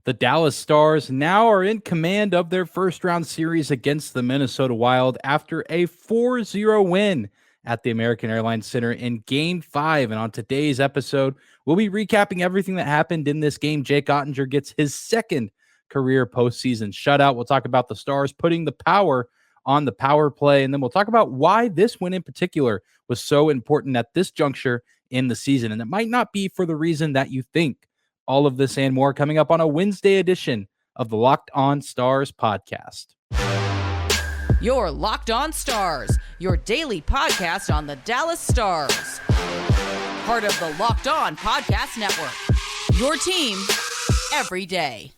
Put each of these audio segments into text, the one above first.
The Dallas Stars now are in command of their first-round series against the Minnesota Wild after a 4-0 win at the American Airlines Center in Game 5. And on today's episode, we'll be recapping everything that happened in this game. Jake Oettinger gets his second career postseason shutout. We'll talk about the Stars putting the power on the power play, and then we'll talk about why this win in particular was so important at this juncture in the season. And it might not be for the reason that you think. All of this and more coming up on a Wednesday edition of the Locked On Stars podcast. Your Locked On Stars, your daily podcast on the Dallas Stars. Part of the Locked On Podcast Network. Your team every day.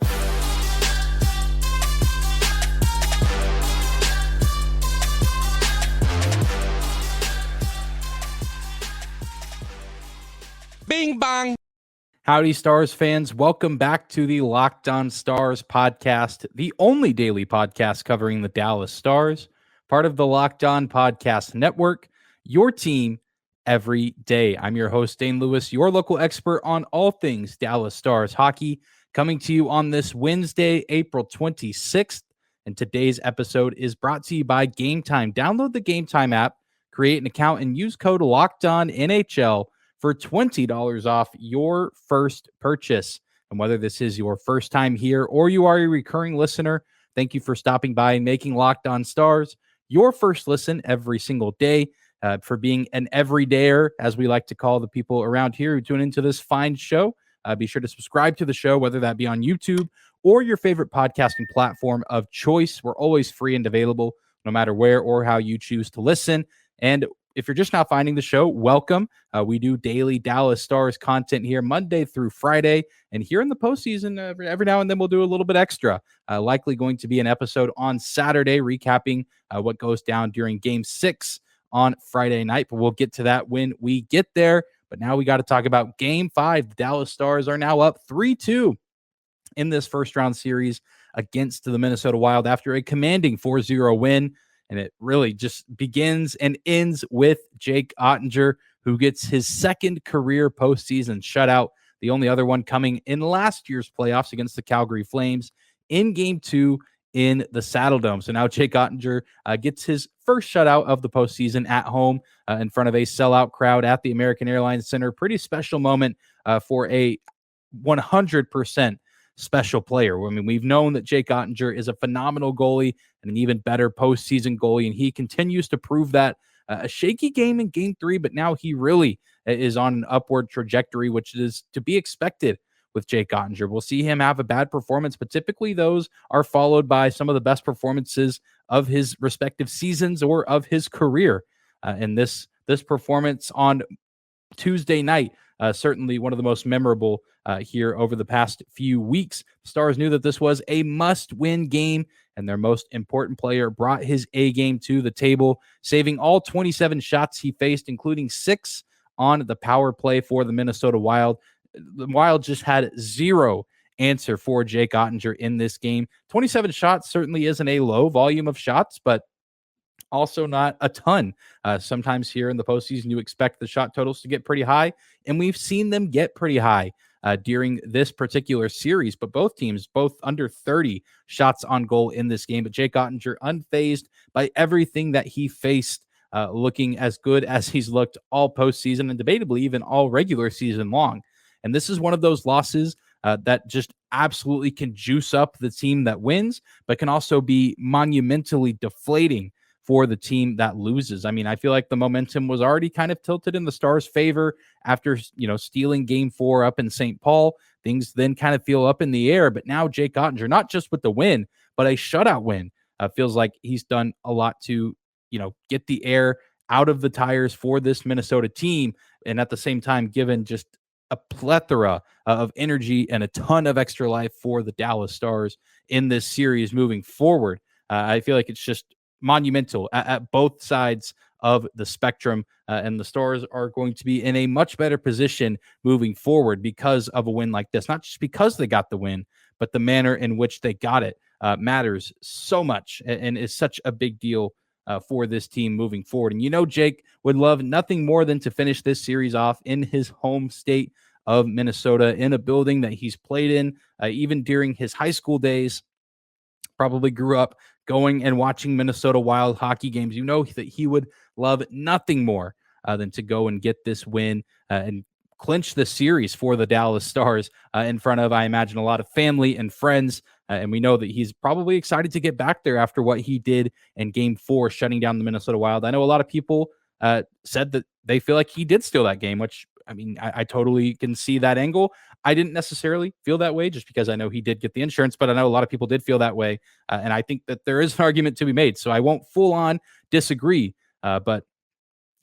Bing bong. Howdy, Stars fans. Welcome back to the Locked On Stars podcast, the only daily podcast covering the Dallas Stars, part of the Locked On Podcast Network, your team every day. I'm your host, Dane Lewis, your local expert on all things Dallas Stars hockey, coming to you on this Wednesday, April 26th. And today's episode is brought to you by Gametime. Download the Gametime app, create an account, and use code LOCKEDONNHL for $20 off your first purchase. And whether this is your first time here or you are a recurring listener, thank you for stopping by and making Locked On Stars your first listen every single day, for being an everydayer, as we like to call the people around here who tune into this fine show. Be sure to subscribe to the show, whether that be on YouTube or your favorite podcasting platform of choice. We're always free and available, no matter where or how you choose to listen. And if you're just now finding the show, welcome. We do daily Dallas Stars content here Monday through Friday. And here in the postseason, every now and then we'll do a little bit extra. Likely going to be an episode on Saturday recapping what goes down during Game 6 on Friday night. But we'll get to that when we get there. But now we got to talk about Game 5. The Dallas Stars are now up 3-2 in this first-round series against the Minnesota Wild after a commanding 4-0 win. And it really just begins and ends with Jake Oettinger, who gets his second career postseason shutout, the only other one coming in last year's playoffs against the Calgary Flames in Game 2 in the Saddle Dome. So now Jake Oettinger gets his first shutout of the postseason at home in front of a sellout crowd at the American Airlines Center. Pretty special moment for a 100% special player. I mean, we've known that Jake Oettinger is a phenomenal goalie and an even better postseason goalie, and he continues to prove that. A shaky game in Game 3, but now he really is on an upward trajectory, which is to be expected with Jake Oettinger. We'll see him have a bad performance, but typically those are followed by some of the best performances of his respective seasons or of his career. And this performance on Tuesday night, certainly one of the most memorable here over the past few weeks. The Stars knew that this was a must-win game, and their most important player brought his A game to the table, saving all 27 shots he faced, including 6 on the power play for the Minnesota Wild. The Wild just had zero answer for Jake Oettinger in this game. 27 shots certainly isn't a low volume of shots, but also not a ton. Sometimes here in the postseason, you expect the shot totals to get pretty high, and we've seen them get pretty high during this particular series. But both teams, both under 30 shots on goal in this game. But Jake Oettinger unfazed by everything that he faced, looking as good as he's looked all postseason and debatably even all regular season long. And this is one of those losses that just absolutely can juice up the team that wins, but can also be monumentally deflating for the team that loses. I mean, I feel like the momentum was already kind of tilted in the Stars' favor after, stealing Game 4 up in St. Paul. Things then kind of feel up in the air, but now Jake Oettinger, not just with the win, but a shutout win, feels like he's done a lot to, get the air out of the tires for this Minnesota team. And at the same time, given just a plethora of energy and a ton of extra life for the Dallas Stars in this series moving forward. I feel like it's just monumental at both sides of the spectrum, and the Stars are going to be in a much better position moving forward because of a win like this. Not just because they got the win, but the manner in which they got it matters so much and is such a big deal for this team moving forward. And Jake would love nothing more than to finish this series off in his home state of Minnesota in a building that he's played in, even during his high school days. Probably grew up going and watching Minnesota Wild hockey games. You know that he would love nothing more than to go and get this win and clinch the series for the Dallas Stars in front of, I imagine, a lot of family and friends. And we know that he's probably excited to get back there after what he did in Game 4, shutting down the Minnesota Wild. I know a lot of people said that they feel like he did steal that game, which, I mean, I totally can see that angle. I didn't necessarily feel that way just because I know he did get the insurance, but I know a lot of people did feel that way. And I think that there is an argument to be made. So I won't full on disagree. But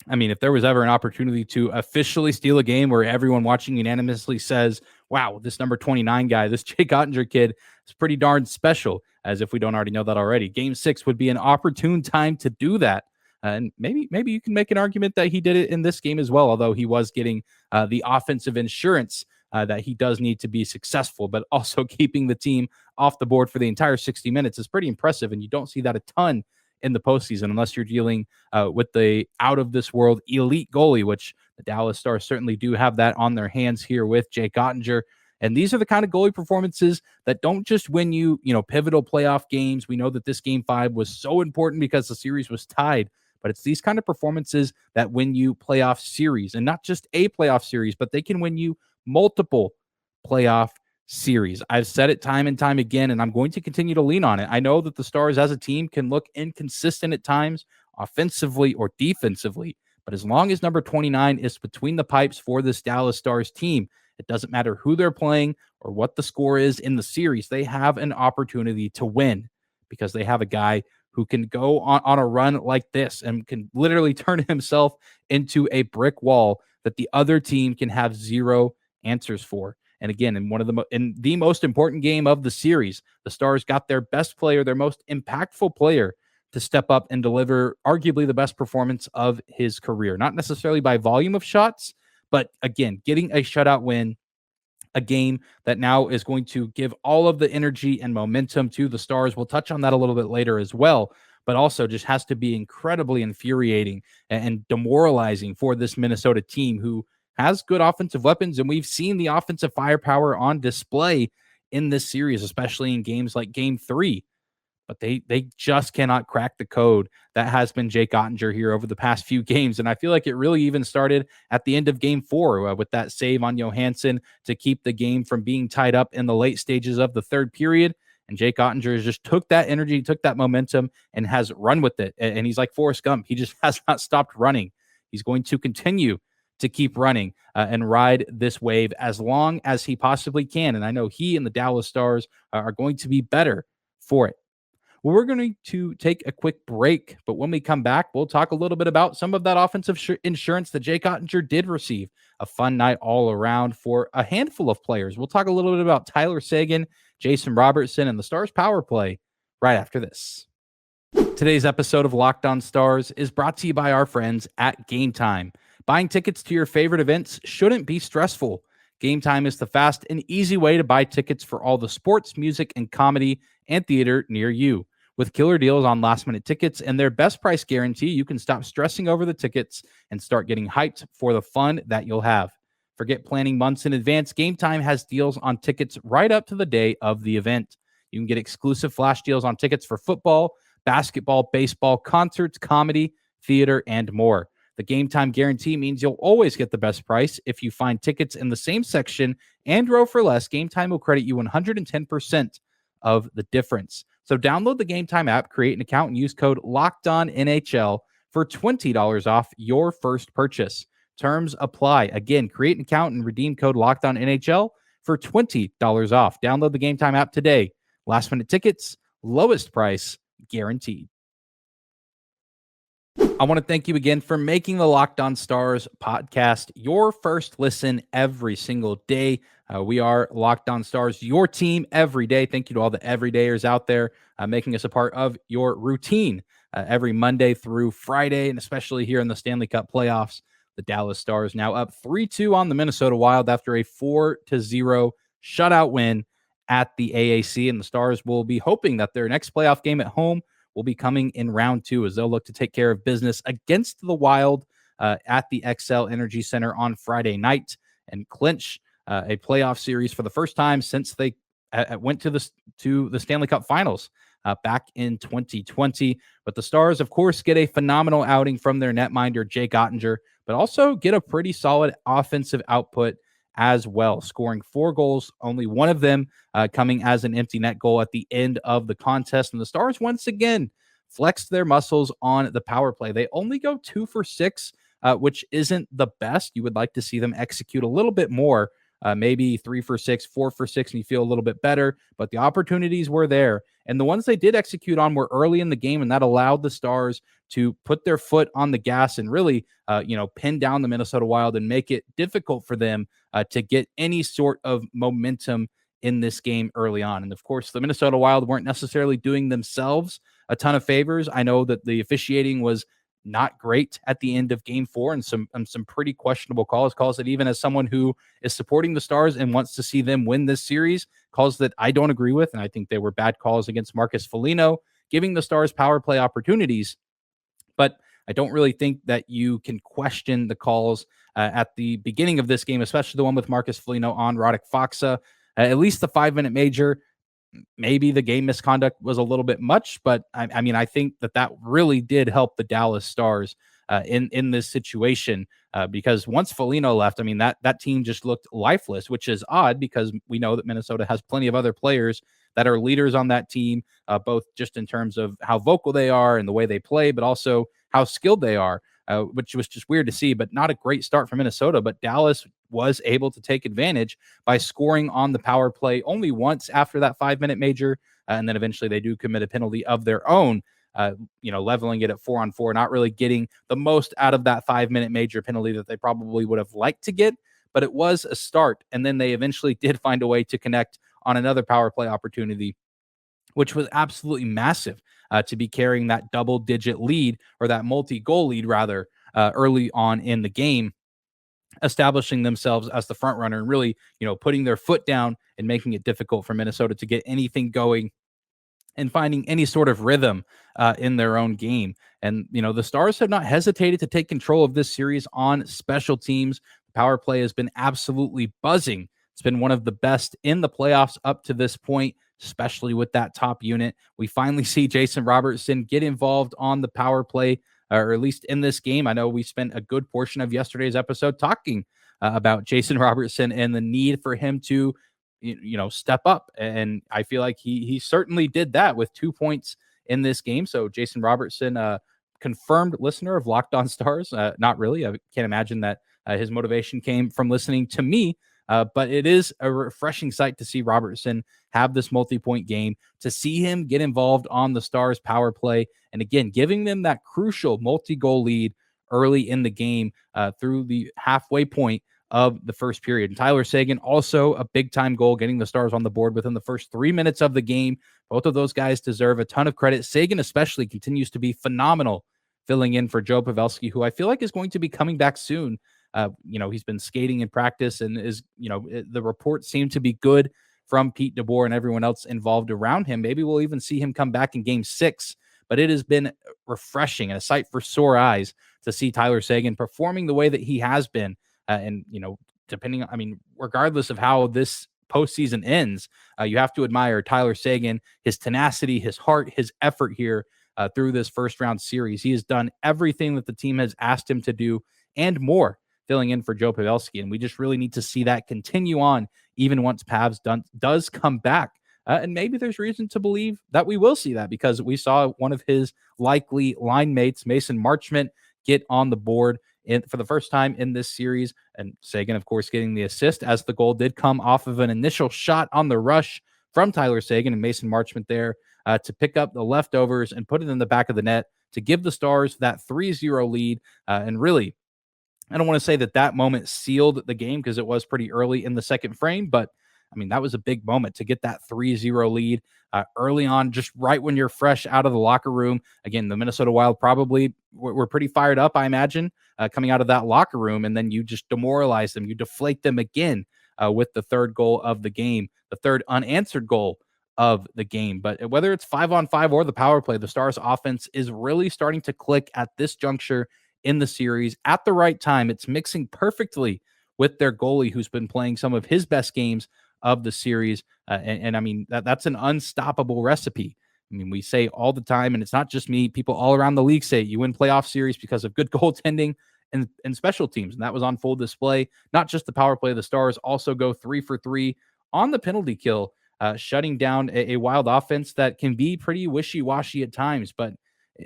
I mean, if there was ever an opportunity to officially steal a game where everyone watching unanimously says, wow, this number 29 guy, this Jake Oettinger kid is pretty darn special, as if we don't already know that already. Game 6 would be an opportune time to do that. And maybe you can make an argument that he did it in this game as well, although he was getting the offensive insurance that he does need to be successful, but also keeping the team off the board for the entire 60 minutes is pretty impressive. And you don't see that a ton in the postseason unless you're dealing with the out-of-this-world elite goalie, which the Dallas Stars certainly do have that on their hands here with Jake Oettinger. And these are the kind of goalie performances that don't just win you, pivotal playoff games. We know that this Game 5 was so important because the series was tied, but it's these kind of performances that win you playoff series, and not just a playoff series, but they can win you multiple playoff series. I've said it time and time again, and I'm going to continue to lean on it. I know that the Stars as a team can look inconsistent at times, offensively or defensively, but as long as number 29 is between the pipes for this Dallas Stars team, it doesn't matter who they're playing or what the score is in the series. They have an opportunity to win because they have a guy who can go on a run like this and can literally turn himself into a brick wall that the other team can have zero answers for. And again, in the most important game of the series, the Stars got their best player, their most impactful player, to step up and deliver arguably the best performance of his career. Not necessarily by volume of shots, but again, getting a shutout win, a game that now is going to give all of the energy and momentum to the Stars. We'll touch on that a little bit later as well, but also just has to be incredibly infuriating and demoralizing for this Minnesota team who has good offensive weapons, and we've seen the offensive firepower on display in this series, especially in games like Game 3. But they just cannot crack the code that has been Jake Oettinger here over the past few games. And I feel like it really even started at the end of Game 4 with that save on Johansson to keep the game from being tied up in the late stages of the third period. And Jake Oettinger just took that energy, took that momentum, and has run with it. And he's like Forrest Gump. He just has not stopped running. He's going to continue to keep running and ride this wave as long as he possibly can. And I know he and the Dallas Stars are going to be better for it. Well, we're going to take a quick break, but when we come back, we'll talk a little bit about some of that offensive insurance that Jake Oettinger did receive. A fun night all around for a handful of players. We'll talk a little bit about Tyler Seguin, Jason Robertson, and the Stars power play right after this. Today's episode of Locked On Stars is brought to you by our friends at Gametime. Buying tickets to your favorite events shouldn't be stressful. Gametime is the fast and easy way to buy tickets for all the sports, music, and comedy and theater near you. With killer deals on last-minute tickets and their best price guarantee, you can stop stressing over the tickets and start getting hyped for the fun that you'll have. Forget planning months in advance. Gametime has deals on tickets right up to the day of the event. You can get exclusive flash deals on tickets for football, basketball, baseball, concerts, comedy, theater, and more. The Gametime guarantee means you'll always get the best price. If you find tickets in the same section and row for less, Gametime will credit you 110% of the difference. So download the Gametime app, create an account, and use code LOCKEDONNHL for $20 off your first purchase. Terms apply. Again, create an account and redeem code LOCKEDONNHL for $20 off. Download the Gametime app today. Last minute tickets, lowest price guaranteed. I want to thank you again for making the Locked On Stars podcast your first listen every single day. We are Locked On Stars, your team every day. Thank you to all the everydayers out there making us a part of your routine every Monday through Friday, and especially here in the Stanley Cup playoffs. The Dallas Stars now up 3-2 on the Minnesota Wild after a 4-0 shutout win at the AAC, and the Stars will be hoping that their next playoff game at home will be coming in round 2 as they'll look to take care of business against the Wild at the XL Energy Center on Friday night and clinch a playoff series for the first time since they went to the Stanley Cup Finals back in 2020. But the Stars, of course, get a phenomenal outing from their netminder, Jake Oettinger, but also get a pretty solid offensive output as well, scoring 4 goals, only one of them coming as an empty net goal at the end of the contest. And the Stars once again flexed their muscles on the power play. They only go 2 for 6, which isn't the best. You would like to see them execute a little bit more, maybe 3 for 6, 4 for 6, and you feel a little bit better. But the opportunities were there. And the ones they did execute on were early in the game, and that allowed the Stars to put their foot on the gas and really, pin down the Minnesota Wild and make it difficult for them to get any sort of momentum in this game early on. And of course, the Minnesota Wild weren't necessarily doing themselves a ton of favors. I know that the officiating was not great at the end of game 4 and some pretty questionable calls that even as someone who is supporting the Stars and wants to see them win this series, calls that I don't agree with. And I think they were bad calls against Marcus Foligno, giving the Stars power play opportunities. But I don't really think that you can question the calls at the beginning of this game, especially the one with Marcus Foligno on Radek Faksa. At least the 5-minute major, maybe the game misconduct was a little bit much, but I think that really did help the Dallas Stars in this situation because once Foligno left, that team just looked lifeless, which is odd because we know that Minnesota has plenty of other players that are leaders on that team, both just in terms of how vocal they are and the way they play, but also how skilled they are, which was just weird to see, but not a great start for Minnesota. But Dallas was able to take advantage by scoring on the power play only once after that 5-minute major. And then eventually they do commit a penalty of their own, leveling it at 4-on-4, not really getting the most out of that 5-minute major penalty that they probably would have liked to get, but it was a start. And then they eventually did find a way to connect on another power play opportunity, which was absolutely massive to be carrying that double-digit lead, or that multi-goal lead, rather, early on in the game, establishing themselves as the front runner and really, putting their foot down and making it difficult for Minnesota to get anything going and finding any sort of rhythm in their own game. And, the Stars have not hesitated to take control of this series on special teams. The power play has been absolutely buzzing. It's been one of the best in the playoffs up to this point, especially with that top unit. We finally see Jason Robertson get involved on the power play, or at least in this game. I know we spent a good portion of yesterday's episode talking about Jason Robertson and the need for him to, step up. And I feel like he certainly did that with 2 points in this game. So Jason Robertson, confirmed listener of Locked On Stars. Not really. I can't imagine that his motivation came from listening to me. But it is a refreshing sight to see Robertson have this multi-point game, to see him get involved on the Stars power play, and again, giving them that crucial multi-goal lead early in the game through the halfway point of the first period. And Tyler Seguin, also a big-time goal, getting the Stars on the board within the first 3 minutes of the game. Both of those guys deserve a ton of credit. Seguin especially continues to be phenomenal, filling in for Joe Pavelski, who I feel like is going to be coming back soon. He's been skating in practice and is, the reports seem to be good from Pete DeBoer and everyone else involved around him. Maybe we'll even see him come back in game 6, but it has been refreshing and a sight for sore eyes to see Tyler Seguin performing the way that he has been. Regardless of how this postseason ends, you have to admire Tyler Seguin, his tenacity, his heart, his effort here through this first round series. He has done everything that the team has asked him to do and more, filling in for Joe Pavelski. And we just really need to see that continue on, even once Pavs does come back. And maybe there's reason to believe that we will see that, because we saw one of his likely line mates, Mason Marchment, get on the board for the first time in this series. And Seguin, of course, getting the assist, as the goal did come off of an initial shot on the rush from Tyler Seguin, and Mason Marchment there to pick up the leftovers and put it in the back of the net to give the Stars that 3-0 lead. And really, I don't want to say that moment sealed the game, because it was pretty early in the second frame, but that was a big moment to get that 3-0 lead early on, just right when you're fresh out of the locker room. Again, the Minnesota Wild probably were pretty fired up, I imagine, coming out of that locker room, and then you just demoralize them. You deflate them again with the third goal of the game, the third unanswered goal of the game. But whether it's 5-on-5 or the power play, the Stars offense is really starting to click at this juncture in the series at the right time. It's mixing perfectly with their goalie, who's been playing some of his best games of the series. And I mean, that's an unstoppable recipe. I mean, we say all the time, and it's not just me, people all around the league say you win playoff series because of good goaltending and special teams. And that was on full display. Not just the power play. The Stars also go 3 for 3 on the penalty kill, shutting down a wild offense that can be pretty wishy-washy at times. But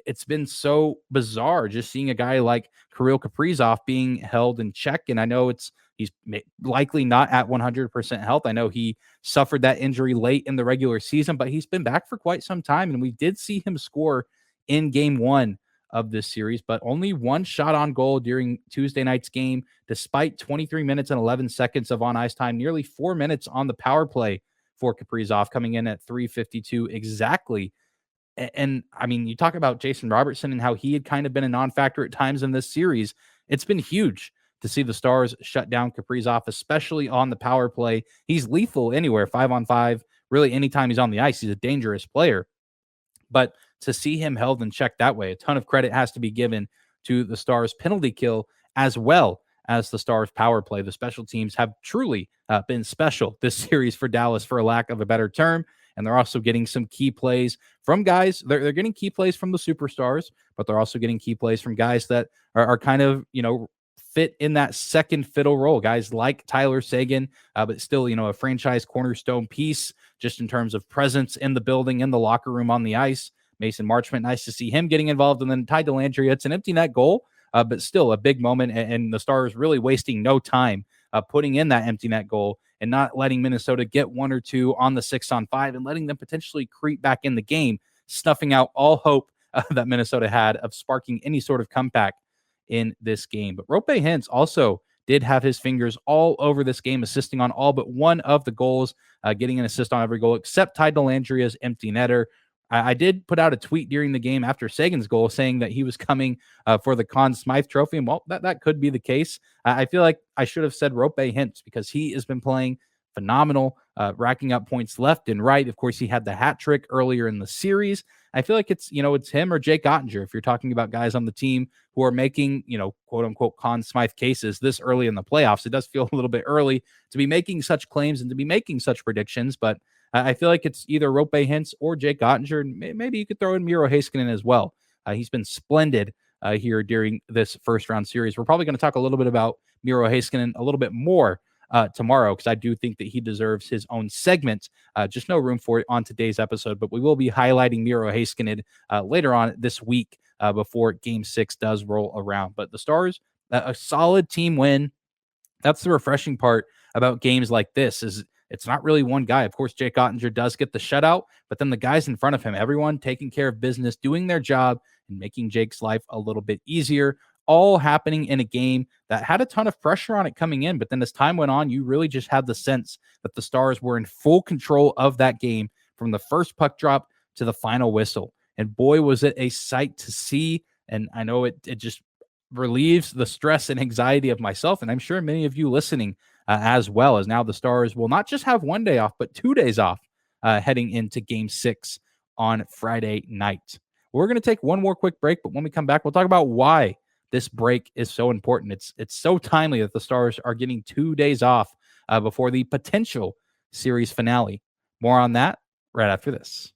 it's been so bizarre just seeing a guy like Kirill Kaprizov being held in check. And I know he's likely not at 100% health. I know he suffered that injury late in the regular season, but he's been back for quite some time. And we did see him score in game 1 of this series, but only one shot on goal during Tuesday night's game, despite 23 minutes and 11 seconds of on ice time, nearly 4 minutes on the power play for Kaprizov, coming in at 3:52 exactly. And I mean, you talk about Jason Robertson and how he had kind of been a non-factor at times in this series. It's been huge to see the Stars shut down Kaprizov, especially on the power play. He's lethal anywhere, 5-on-5. Really, anytime he's on the ice, he's a dangerous player. But to see him held in check that way, a ton of credit has to be given to the Stars penalty kill as well as the Stars power play. The special teams have truly been special this series for Dallas, for a lack of a better term. And they're also getting some key plays from guys. They're getting key plays from the superstars, but they're also getting key plays from guys that are kind of, fit in that second fiddle role. Guys like Tyler Seguin, but still, a franchise cornerstone piece just in terms of presence in the building, in the locker room, on the ice. Mason Marchment, nice to see him getting involved. And then Ty Dellandrea, it's an empty net goal, but still a big moment. And the Stars really wasting no time putting in that empty net goal and not letting Minnesota get 1 or 2 on the 6-on-5 and letting them potentially creep back in the game, snuffing out all hope that Minnesota had of sparking any sort of comeback in this game. But Roope Hintz also did have his fingers all over this game, assisting on all but one of the goals, getting an assist on every goal except Ty Dellandrea's empty netter. I did put out a tweet during the game after Seguin's goal saying that he was coming for the Conn Smythe Trophy. And well, that could be the case. I feel like I should have said Roope Hintz because he has been playing phenomenal, racking up points left and right. Of course, he had the hat trick earlier in the series. I feel like it's him or Jake Oettinger if you're talking about guys on the team who are making, quote unquote Conn Smythe cases this early in the playoffs. It does feel a little bit early to be making such claims and to be making such predictions, but I feel like it's either Roope Hintz or Jake Oettinger. Maybe you could throw in Miro Heiskanen as well. He's been splendid here during this first round series. We're probably going to talk a little bit about Miro Heiskanen a little bit more tomorrow because I do think that he deserves his own segment. Just no room for it on today's episode, but we will be highlighting Miro Heiskanen later on this week before Game 6 does roll around. But the Stars, a solid team win. That's the refreshing part about games like this is it's not really one guy. Of course, Jake Oettinger does get the shutout, but then the guys in front of him, everyone taking care of business, doing their job, and making Jake's life a little bit easier, all happening in a game that had a ton of pressure on it coming in. But then as time went on, you really just had the sense that the Stars were in full control of that game from the first puck drop to the final whistle. And boy, was it a sight to see. And I know it just relieves the stress and anxiety of myself, and I'm sure many of you listening as well, as now the Stars will not just have 1 day off, but 2 days off heading into Game 6 on Friday night. We're going to take one more quick break, but when we come back, we'll talk about why this break is so important. It's so timely that the Stars are getting 2 days off before the potential series finale. More on that right after this.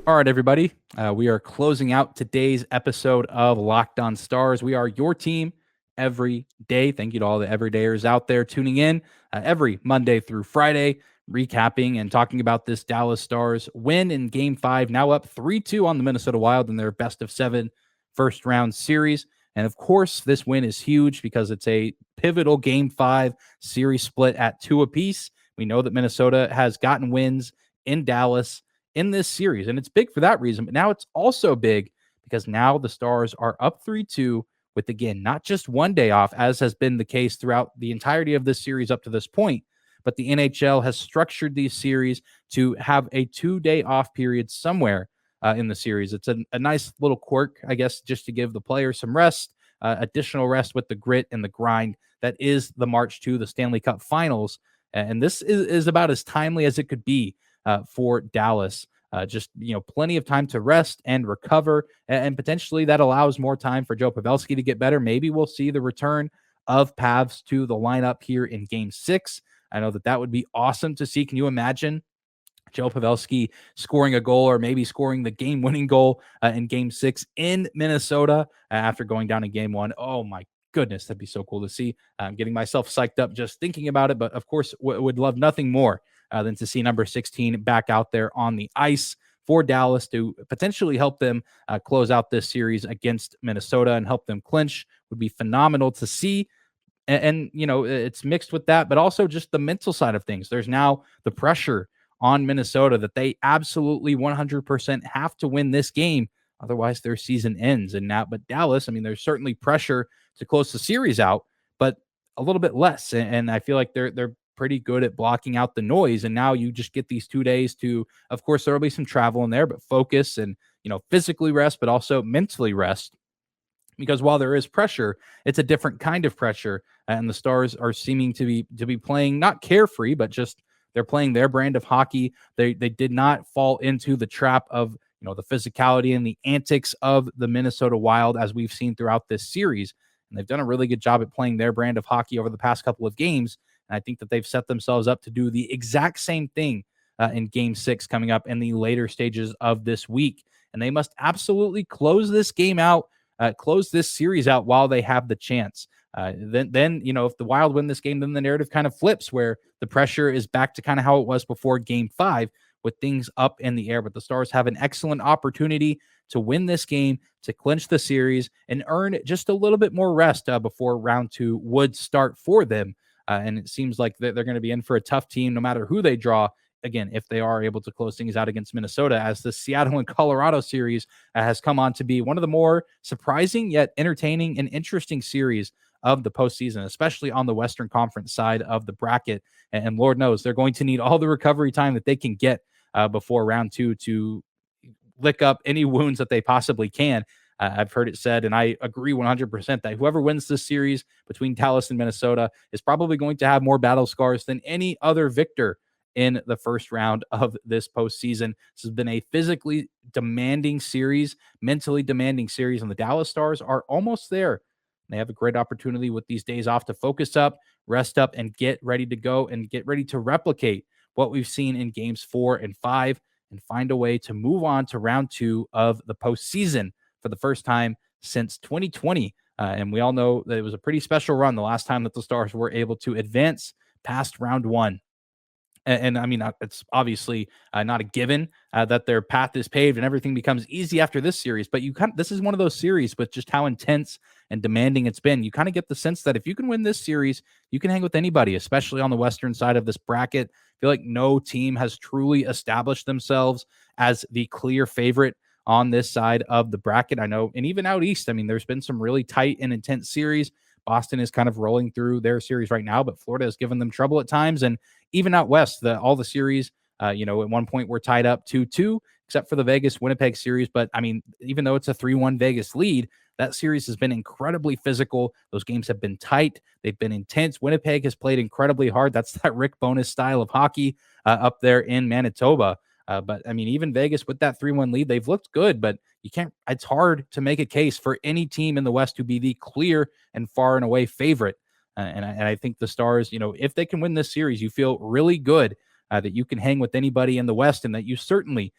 All right, everybody. We are closing out today's episode of Locked On Stars. We are your team every day. Thank you to all the everydayers out there tuning in every Monday through Friday, recapping and talking about this Dallas Stars win in Game 5, now up 3-2 on the Minnesota Wild in their best-of-7 first-round series. And, of course, this win is huge because it's a pivotal Game 5 series split at 2 apiece. We know that Minnesota has gotten wins in Dallas in this series, and it's big for that reason. But now it's also big because now the Stars are up 3-2 with, again, not just 1 day off, as has been the case throughout the entirety of this series up to this point, but the NHL has structured these series to have a 2 day off period somewhere in the series. It's a nice little quirk, I guess, just to give the players some rest, additional rest with the grit and the grind that is the march to the Stanley Cup Finals. And this is about as timely as it could be for Dallas. Just, plenty of time to rest and recover, and potentially that allows more time for Joe Pavelski to get better. Maybe we'll see the return of paths to the lineup here in Game 6. I know that would be awesome to see. Can you imagine Joe Pavelski scoring a goal or maybe scoring the game-winning goal in Game 6 in Minnesota after going down in Game 1? Oh, my goodness, that'd be so cool to see. I'm getting myself psyched up just thinking about it, but of course, would love nothing more than to see number 16 back out there on the ice for Dallas to potentially help them close out this series against Minnesota and help them clinch. Would be phenomenal to see. And you know, it's mixed with that, but also just the mental side of things. There's now the pressure on Minnesota that they absolutely 100% have to win this game. Otherwise, their season ends. And now, but Dallas, I mean, there's certainly pressure to close the series out, but a little bit less. And I feel like they're pretty good at blocking out the noise. And now you just get these 2 days to, of course, there'll be some travel in there, but focus and, you know, physically rest, but also mentally rest. Because while there is pressure, it's a different kind of pressure, and the Stars are seeming to be playing not carefree, but just they're playing their brand of hockey. They did not fall into the trap of, you know, the physicality and the antics of the Minnesota Wild as we've seen throughout this series, and they've done a really good job at playing their brand of hockey over the past couple of games. And I think that they've set themselves up to do the exact same thing in Game 6 coming up in the later stages of this week, and they must absolutely close this game out. Close this series out while they have the chance. Then, you know, if the Wild win this game, then the narrative kind of flips where the pressure is back to kind of how it was before Game 5 with things up in the air. But the Stars have an excellent opportunity to win this game, to clinch the series, and earn just a little bit more rest before round 2 would start for them. And it seems like they're going to be in for a tough team no matter who they draw. Again, if they are able to close things out against Minnesota, as the Seattle and Colorado series has come on to be one of the more surprising yet entertaining and interesting series of the postseason, especially on the Western Conference side of the bracket. And Lord knows they're going to need all the recovery time that they can get before round 2 to lick up any wounds that they possibly can. I've heard it said, and I agree 100%, that whoever wins this series between Dallas and Minnesota is probably going to have more battle scars than any other victor in the first round of this postseason. This has been a physically demanding series, mentally demanding series, and the Dallas Stars are almost there. They have a great opportunity with these days off to focus up, rest up, and get ready to go and get ready to replicate what we've seen in games 4 and 5 and find a way to move on to round 2 of the postseason for the first time since 2020. And we all know that it was a pretty special run the last time that the Stars were able to advance past round 1. And I mean, it's obviously not a given that their path is paved and everything becomes easy after this series. But this is one of those series with just how intense and demanding it's been. You kind of get the sense that if you can win this series, you can hang with anybody, especially on the Western side of this bracket. I feel like no team has truly established themselves as the clear favorite on this side of the bracket. I know, and even out east, I mean, there's been some really tight and intense series. Boston is kind of rolling through their series right now, but Florida has given them trouble at times. And even out west, all the series, at one point were tied up 2-2, except for the Vegas-Winnipeg series. But, I mean, even though it's a 3-1 Vegas lead, that series has been incredibly physical. Those games have been tight. They've been intense. Winnipeg has played incredibly hard. That's that Rick Bowness style of hockey up there in Manitoba. But, I mean, even Vegas with that 3-1 lead, they've looked good, but it's hard to make a case for any team in the West to be the clear and far and away favorite. And I think the Stars, if they can win this series, you feel really good that you can hang with anybody in the West and that you certainly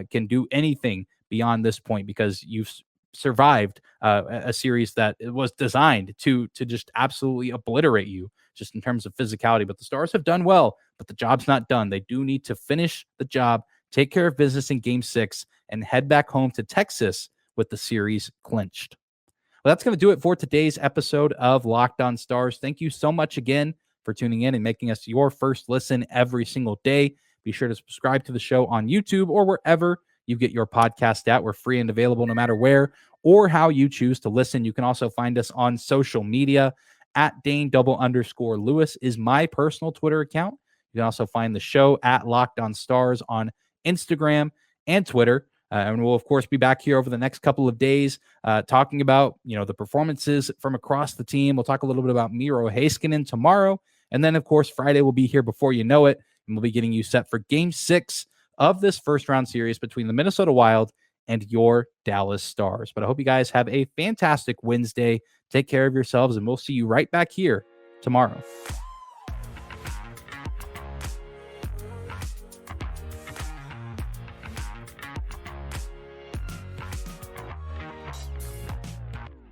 can do anything beyond this point because you've survived a series that was designed to just absolutely obliterate you just in terms of physicality. But the Stars have done well, but the job's not done. They do need to finish the job, take care of business in Game 6, and head back home to Texas with the series clinched. Well, that's going to do it for today's episode of Locked On Stars. Thank you so much again for tuning in and making us your first listen every single day. Be sure to subscribe to the show on YouTube or wherever you get your podcast at. We're free and available no matter where or how you choose to listen. You can also find us on social media at Dane_Lewis is my personal Twitter account. You can also find the show at Locked On Stars on Instagram and Twitter. And we'll, of course, be back here over the next couple of days talking about, the performances from across the team. We'll talk a little bit about Miro Heiskanen tomorrow. And then, of course, Friday will be here before you know it. And we'll be getting you set for Game 6 of this first round series between the Minnesota Wild and your Dallas Stars. But I hope you guys have a fantastic Wednesday. Take care of yourselves, and we'll see you right back here tomorrow.